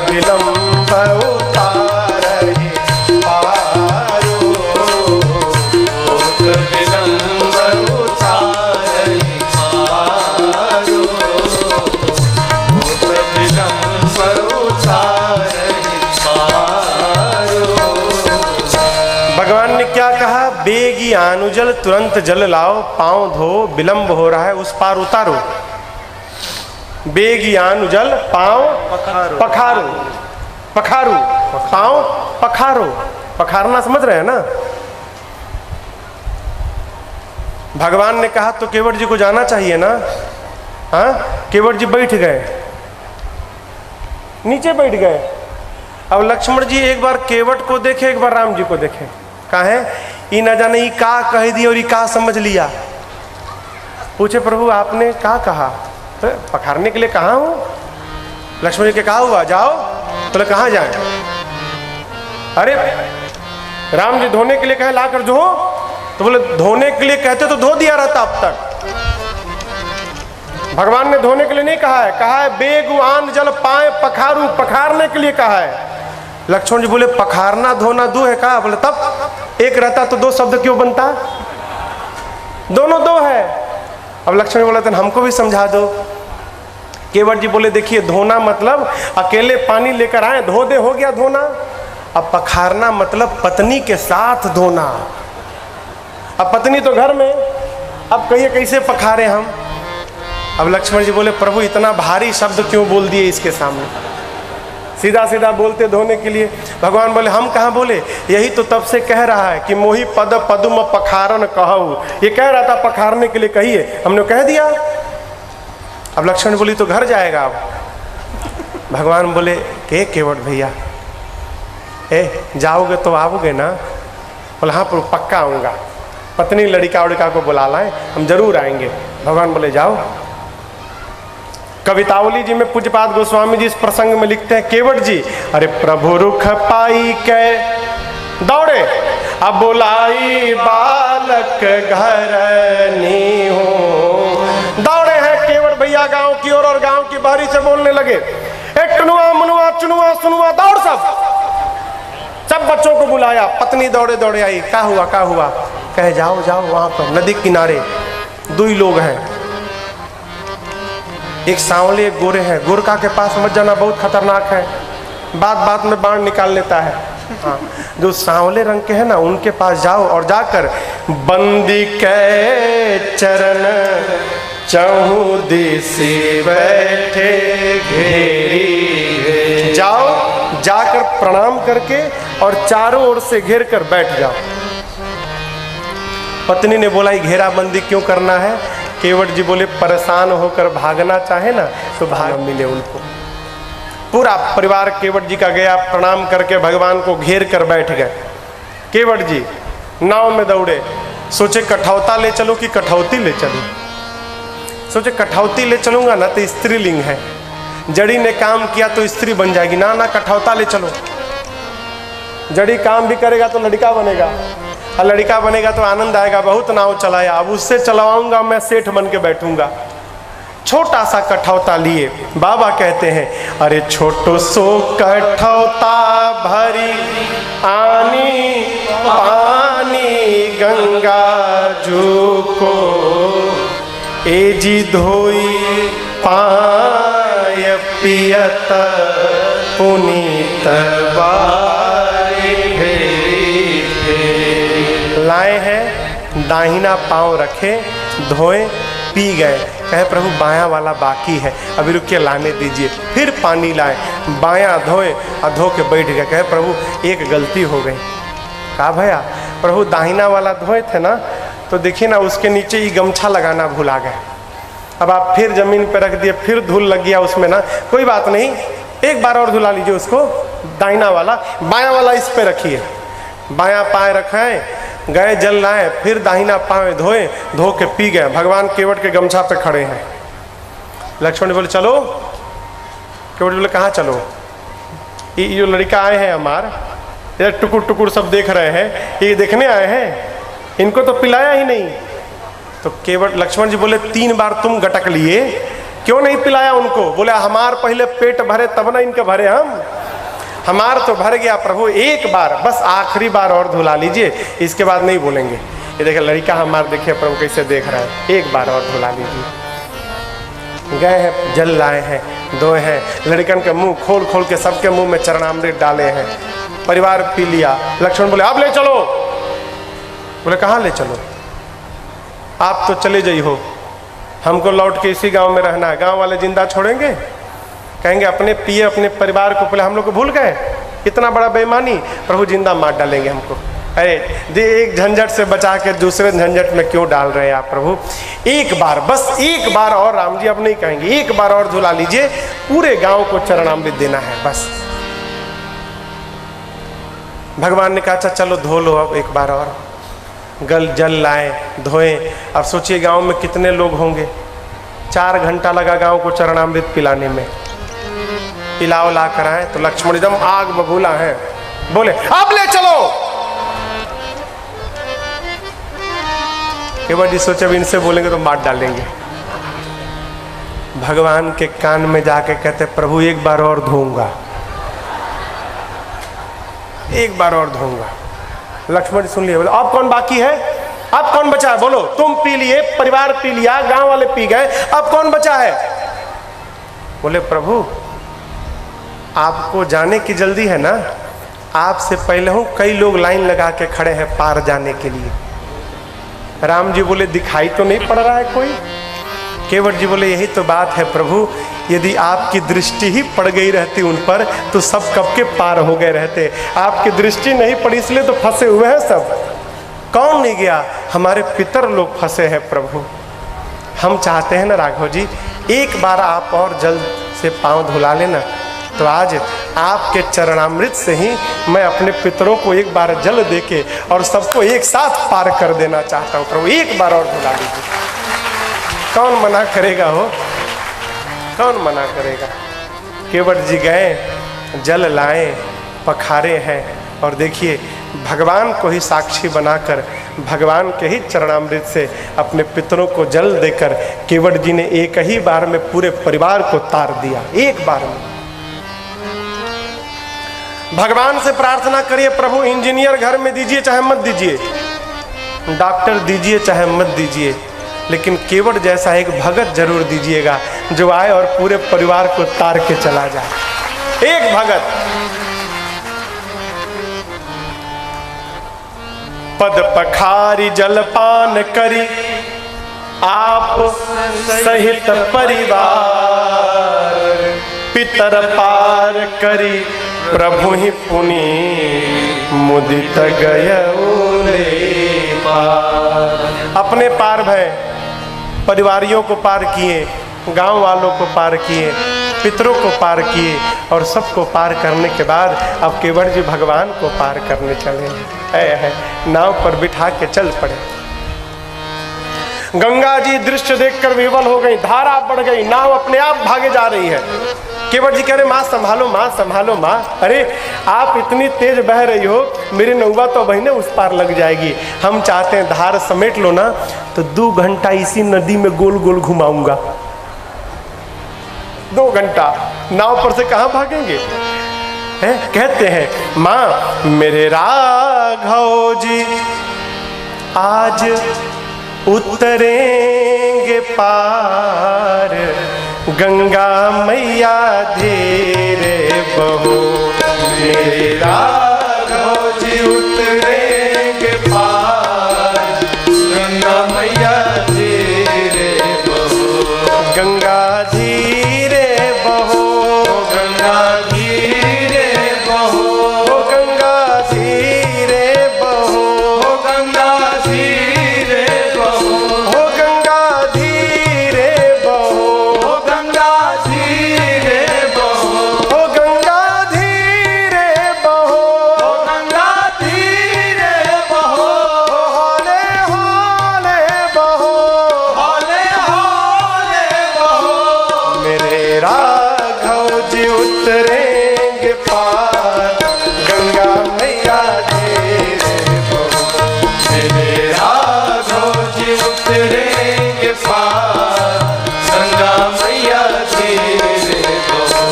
विलंब उतारहि पारो, विलंब उतारहि पारो, विलंब उतारहि पारो। भगवान ने क्या कहा? बेगी आनुजल, तुरंत जल लाओ, पांव धो, विलंब हो रहा है उस पार उतारो। बेगियान जल पांव पखारो, पखारू पांव पखारो, पखारना समझ रहे हैं ना। भगवान ने कहा तो केवट जी को जाना चाहिए ना। हाँ, केवट जी बैठ गए, नीचे बैठ गए। अब लक्ष्मण जी एक बार केवट को देखे, एक बार राम जी को देखे। कहा है ई न जाने ई का कह दिया और ई का समझ लिया। पूछे प्रभु आपने क्या कहा? तो पखारने के लिए कहा हूं। लक्ष्मण जी के कहा हुआ जाओ, बोले तो कहाँ जाए? अरे राम जी धोने के लिए कहे ला कर धो, तो बोले धोने के लिए कहते तो धो दिया रहता अब तक। भगवान ने धोने के लिए नहीं कहा है बेगुआन जल पाए पखारू, पखारने के लिए कहा है। लक्ष्मण जी बोले पखारना धोना दो है कहा? बोले तब एक रहता तो दो शब्द क्यों बनता? दोनों दो है। अब लक्ष्मण बोला तो हमको भी समझा दो। केवट जी बोले देखिए धोना मतलब अकेले पानी लेकर आए धो दे, हो गया धोना। अब पखारना मतलब पत्नी के साथ धोना। अब पत्नी तो घर में, अब कहिए कैसे पखारे हम? अब लक्ष्मण जी बोले प्रभु इतना भारी शब्द क्यों बोल दिए इसके सामने, सीधा सीधा बोलते धोने के लिए। भगवान बोले हम कहाँ बोले, यही तो तब से कह रहा है कि मोहि पद पदुम पखारन कहू। ये कह रहा था पखारने के लिए कहिए, हमने कह दिया। अब लक्ष्मण बोली तो घर जाएगा। अब भगवान बोले के केवट भैया जाओगे तो आओगे ना? बोले हाँ पक्का आऊँगा, पत्नी लड़का उड़का को बुला लाएं, हम जरूर आएंगे। भगवान बोले जाओ। कवितावली जी में पूज्यपाद गोस्वामी जी इस प्रसंग में लिखते हैं, केवट जी अरे प्रभु रुख पाई के दौड़े, अब बुलाई बालक घर नी हो। दौड़े हैं केवट भैया गांव की ओर और गांव की बारी से बोलने लगे, एक टनुआ मनुआ चुनुआ सुनुआ दौड़। सब बच्चों को बुलाया। पत्नी दौड़े दौड़े आई, क्या हुआ क्या हुआ? कहे जाओ जाओ वहां पर नदी किनारे दो ही लोग हैं, एक सांवले एक गोरे हैं। गोरका के पास मत जाना, बहुत खतरनाक है, बात बात में बाण निकाल लेता है। हाँ, जो सांवले रंग के हैं ना उनके पास जाओ और जाकर बंदी के चरण चहु दिशि बैठे घेरी। जाओ, जाकर प्रणाम करके और चारों ओर से घेर कर बैठ जाओ। पत्नी ने बोला ये घेराबंदी क्यों करना है? केवट जी बोले परेशान होकर भागना चाहे ना तो भाग मिले उनको। पूरा परिवार केवट जी का गया, प्रणाम करके भगवान को घेर कर बैठ गए। केवट जी नाव में दौड़े, सोचे कठौता ले चलो कि कठौती ले चलूं। सोचे कठौती ले चलूंगा ना तो स्त्रीलिंग है, जड़ी ने काम किया तो स्त्री बन जाएगी, ना ना कठौता ले चलो। जड़ी काम भी करेगा तो लड़का बनेगा, और लड़का बनेगा तो आनंद आएगा, बहुत नाव चलाया, अब उससे चलवाऊंगा, मैं सेठ बन के बैठूंगा। छोटा सा कठौता लिए, बाबा कहते हैं अरे छोटो सो कठौता भरी आनी पानी गंगा जू को, ए जी धोई पाय पियत पुनीत लाए हैं, दाहिना पांव रखे, धोए, पी गए। कहे प्रभु बायां वाला बाकी है, अभी रुकिए लाने दीजिए। फिर पानी लाए, बायां धोए और धो के बैठ गए। कहे प्रभु एक गलती हो गई। कहा भैया प्रभु दाहिना वाला धोए थे ना, तो देखिए ना उसके नीचे ही गमछा लगाना भुला गए। अब आप फिर जमीन पे रख दिए, फिर धूल लग गया उसमें ना, कोई बात नहीं, एक बार और धुला लीजिए उसको, दाहिना वाला, बायां वाला इस पे रखिए। बायां पाँव रखें, गए जल लाए, फिर दाहिना पाँव धोए, धो के पी गए। भगवान केवट के गमछा पे खड़े हैं। लक्ष्मण बोले चलो, केवट बोले कहाँ चलो, ये जो लड़का आए हैं हमार, ये टुकुर टुकुर सब देख रहे हैं, ये देखने आए हैं, इनको तो पिलाया ही नहीं। तो केवट लक्ष्मण जी बोले 3 बार तुम गटक लिए, क्यों नहीं पिलाया उनको? बोले हमार पहले पेट भरे तब ना इनके भरे हम, हमार तो भर गया प्रभु, एक बार बस आखिरी बार और धुला लीजिए, इसके बाद नहीं बोलेंगे। ये देखिए लड़का हमार, देखिए प्रभु कैसे देख रहा है, एक बार और धुला लीजिए। गए हैं, जल लाए हैं, धोए हैं, लड़कन के मुंह खोल खोल के सबके मुंह में चरणामृत डाले हैं। परिवार पी लिया। लक्ष्मण बोले आप ले चलो। बोले कहाँ ले चलो? आप तो चले जाइ हो, हमको लौट के इसी गांव में रहना है। गांव वाले जिंदा छोड़ेंगे? कहेंगे अपने पिए अपने परिवार को, पहले हम लोग को भूल गए, इतना बड़ा बेईमानी, प्रभु जिंदा मार डालेंगे हमको। अरे दे एक झंझट से बचा के दूसरे झंझट में क्यों डाल रहे हैं आप प्रभु? एक बार, बस एक बार और, राम जी अब नहीं कहेंगे, एक बार और धुला लीजिए, पूरे गांव को चरणामृत देना है बस। भगवान ने कहा अच्छा चलो धो लो अब एक बार और। जल लाए, धोए। अब सोचिए गांव में कितने लोग होंगे, 4 घंटा लगा गांव को चरणामृत पिलाने में। पिलाओ ला कर आए तो लक्ष्मण एकदम आग बबूला है, बोले अब ले चलो। केवट जी सोचे इनसे बोलेंगे तो मार डालेंगे। भगवान के कान में जाके कहते प्रभु एक बार और धोऊंगा, एक बार और धोऊंगा। लक्ष्मण जी सुन लिए, बोले अब कौन बाकी है, अब कौन बचा है? बोलो, तुम पी लिए, परिवार पी लिया, गांव वाले पी गए, अब कौन बचा है? बोले प्रभु आपको जाने की जल्दी है ना, आपसे पहले हूं कई लोग लाइन लगा के खड़े हैं पार जाने के लिए। राम जी बोले दिखाई तो नहीं पड़ रहा है कोई? केवट जी बोले यही तो बात है प्रभु, यदि आपकी दृष्टि ही पड़ गई रहती उन पर तो सब कब के पार हो गए रहते। आपकी दृष्टि नहीं पड़ी इसलिए तो फंसे हुए हैं सब। कौन नहीं गया? हमारे पितर लोग फंसे हैं प्रभु। हम चाहते हैं ना राघव जी, एक बार आप और जल्द से पांव धुला लेना, तो आज आपके चरणामृत से ही मैं अपने पितरों को एक बार जल देके और सबको एक साथ पार कर देना चाहता हूँ प्रभु, एक बार और धुला लीजिए। कौन मना करेगा हो, कौन मना करेगा? केवट जी गए, जल लाए, पखारे हैं, और देखिए भगवान को ही साक्षी बनाकर भगवान के ही चरणामृत से अपने पितरों को जल देकर केवट जी ने एक ही बार में पूरे परिवार को तार दिया, एक बार में। भगवान से प्रार्थना करिए प्रभु इंजीनियर घर में दीजिए चाहे मत दीजिए, डॉक्टर दीजिए चाहे मत दीजिए, लेकिन केवट जैसा एक भगत जरूर दीजिएगा जो आए और पूरे परिवार को तार के चला जाए। एक भगत। पद पखारी जलपान करी आप सहित परिवार, पितर पार करी प्रभु ही पुनि मुदित गए पार। अपने पार भय परिवारियों को पार किए, गांव वालों को पार किए, पितरों को पार किए और सबको पार करने के बाद अब केवट जी भगवान को पार करने चले हैं। नाव पर बिठा के चल पड़े। गंगा जी दृश्य देखकर विवल हो गई, धारा बढ़ गई, नाव अपने आप भागे जा रही है। केवट जी कह रहे माँ संभालो, माँ संभालो, माँ। अरे आप इतनी तेज बह रही हो, मेरी नौवा तो बहने उस पार लग जाएगी। हम चाहते हैं धार समेट लो ना, तो 2 घंटा इसी नदी में गोल गोल घुमाऊंगा। 2 घंटा नाव पर से कहाँ भागेंगे? कहते हैं माँ मेरे राघव जी आज उतरेंगे पार, गंगा मैया धीरे बहो। मेरे राघव जी उतरेंगे पार, गंगा मैया धीरे बहो। गंगा धीरे बहो, गंगा धीरे बहो, गंगा धीरे बहो, गंगा धीरे बहो, गंगा धीरे बहो, गंगा धीरे बहो, गंगा धीरे बहो, गंगा धीरे बहो। हौले हौले बहो, हौले हौले बहो। मेरे राघव जी उतरेंगे पार, गंगा मैया धीरे बहो। मेरे राघव जी उतरेंगे पार, गंगा मैया धीरे बहो।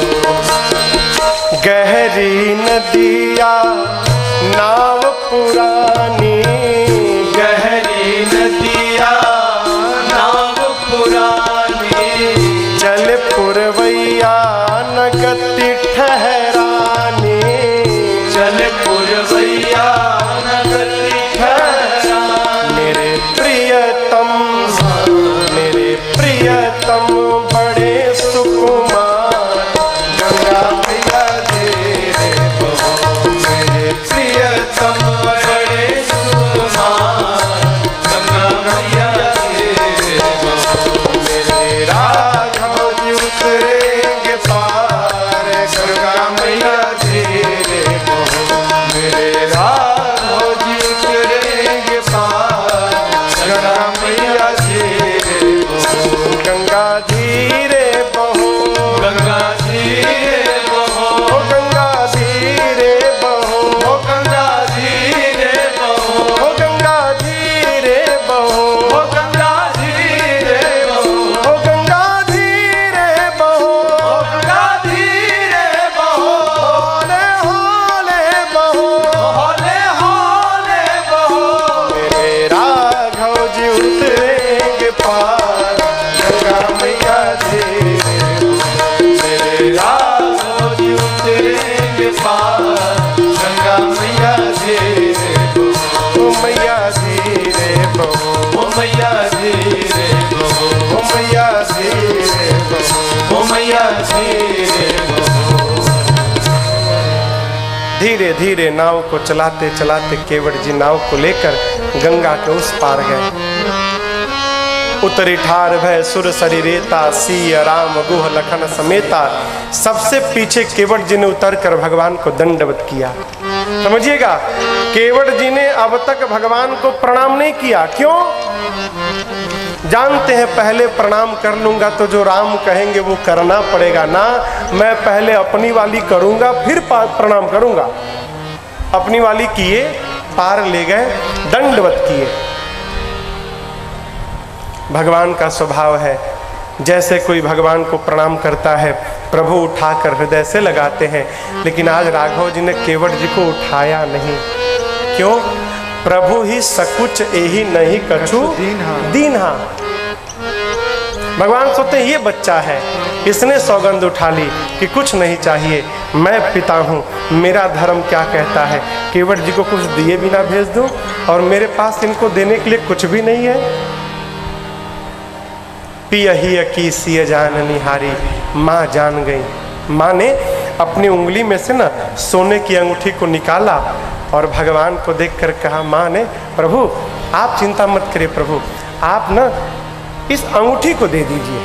गहरी नदिया नाव पुरानी, गहरी नदिया नाव पुरानी, चल पुरवैया न गति ठहरानी, चल पुरवैया न गति ठहरानी। मेरे प्रियतम, मेरे प्रियतम बड़े सुकुमार, गंगा मैया धीरे बहो। मेरे प्रियतम बड़े सुकुमार, गंगा मैया धीरे बहो। मेरे राघव जी उतरेंगे पार, गंगा मैया धीरे बहो। मेरे राघव जी उतरेंगे पार, गंगा मैया धीरे बहो। गंगा धीरे बहो, गंगा धीरे बहो, गंगा धीरे बहो, गंगा धीरे बहो, गंगा धीरे बहो, गंगा धीरे बहो, गंगा धीरे बहो, गंगा धीरे बहो। हौले हौले बहो, हौले हौले बहो। मेरे राघव जी उतरेंगे पार, गंगा मैया धीरे बहो। मेरे राघव जी उतरेंगे पार, गंगा मैया धीरे बहो। ओ मैया धीरे बहो, ओ मैया धीरे बहो, ओ मैया धीरे बहो, ओ मैया धीरे बहो। धीरे धीरे नाव को चलाते चलाते केवट जी नाव को लेकर गंगा के उस पार गए। उतरी ठार भय सुर शरीरेता, सिय राम गुह लखन समेता। सबसे पीछे केवट जी ने उतर कर भगवान को दंडवत किया। समझिएगा, केवट जी ने अब तक भगवान को प्रणाम नहीं किया। क्यों? जानते हैं पहले प्रणाम कर लूंगा तो जो राम कहेंगे वो करना पड़ेगा ना। मैं पहले अपनी वाली करूंगा फिर प्रणाम करूंगा। अपनी वाली किए, पार ले गए, दंडवत किए। भगवान का स्वभाव है, जैसे कोई भगवान को प्रणाम करता है प्रभु उठाकर हृदय से लगाते हैं, लेकिन आज राघव जी ने केवट जी को उठाया नहीं। क्यों? प्रभु ही सकुच एही नहीं कछु दीन्हा। भगवान सोचते हैं ये बच्चा है, इसने सौगंध उठा ली कि कुछ नहीं चाहिए, मैं पिता हूँ, मेरा धर्म क्या कहता है केवट जी को कुछ दिए बिना भेज दूं, और मेरे पास इनको देने के लिए कुछ भी नहीं है। पियही की सिय जान निहारी, माँ जान गई। माँ ने अपनी उंगली में से ना सोने की अंगूठी को निकाला और भगवान को देखकर कहा, माँ ने, प्रभु आप चिंता मत करिए, प्रभु आप ना इस अंगूठी को दे दीजिए।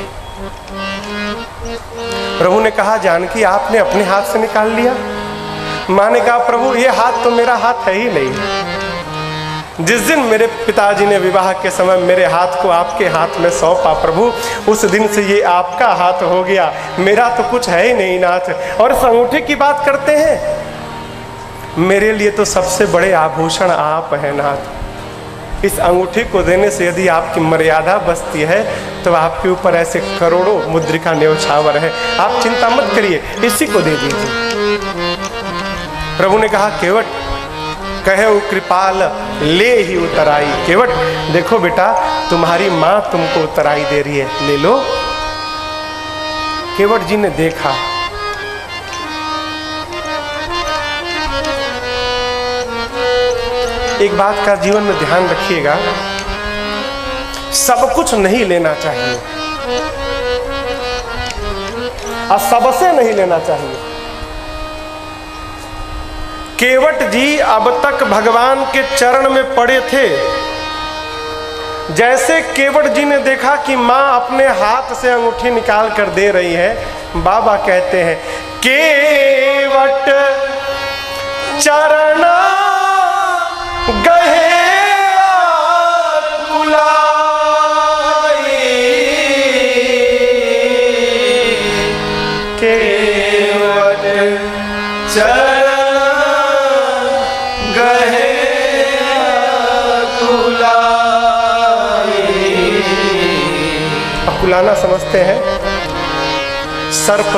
प्रभु ने कहा, जानकी आपने अपने हाथ से निकाल लिया? माँ ने कहा, प्रभु ये हाथ तो मेरा हाथ है ही नहीं। जिस दिन मेरे पिताजी ने विवाह के समय मेरे हाथ को आपके हाथ में सौंपा प्रभु, उस दिन से ये आपका हाथ हो गया, मेरा तो कुछ है ही नहीं नाथ। और इस अंगूठे की बात करते हैं, मेरे लिए तो सबसे बड़े आभूषण आप हैं नाथ। इस अंगूठी को देने से यदि आपकी मर्यादा बचती है तो आपके ऊपर ऐसे करोड़ों मुद्रिका न्योछावर है, आप चिंता मत करिए, इसी को दे दीजिए। प्रभु ने कहा, केवट कहे कृपाल ले ही उतराई। केवट देखो बेटा, तुम्हारी माँ तुमको उतराई दे रही है, ले लो। केवट जी ने देखा, एक बात का जीवन में ध्यान रखिएगा, सब कुछ नहीं लेना चाहिए और सबसे नहीं लेना चाहिए। केवट जी अब तक भगवान के चरण में पड़े थे। जैसे केवट जी ने देखा कि मां अपने हाथ से अंगूठी निकाल कर दे रही है, बाबा कहते हैं, केवट चरण गहे कुलाई, केवट चरण गहे कुलाई। अकुलाना समझते हैं, सर्प